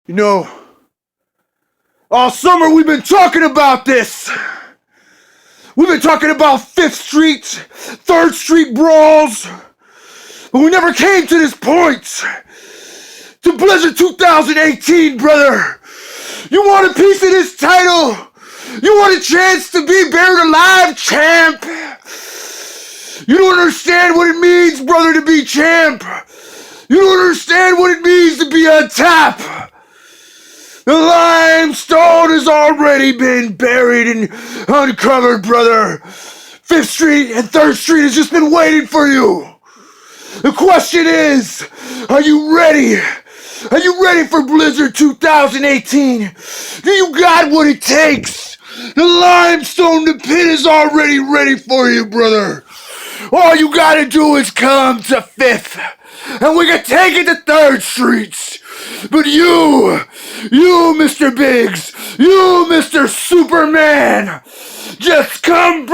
You know, all summer we've been talking about this. We've been talking about 5th Street, 3rd Street brawls, but we never came to this point. To Blizzard 2018, brother. You want a piece of this title? You want a chance to be buried alive, champ? You don't understand what it means, brother, to be champ. You don't understand what it means to be on top. The limestone has already been buried and uncovered, brother. 5th Street and 3rd Street has just been waiting for you. The question is, are you ready? Are you ready for Blizzard 2018? Do you got what it takes? The limestone, the pit is already ready for you, brother. All you gotta do is come to 5th, and we can take it to 3rd Street. But you, Mr. Biggs, you, Mr. Superman, just come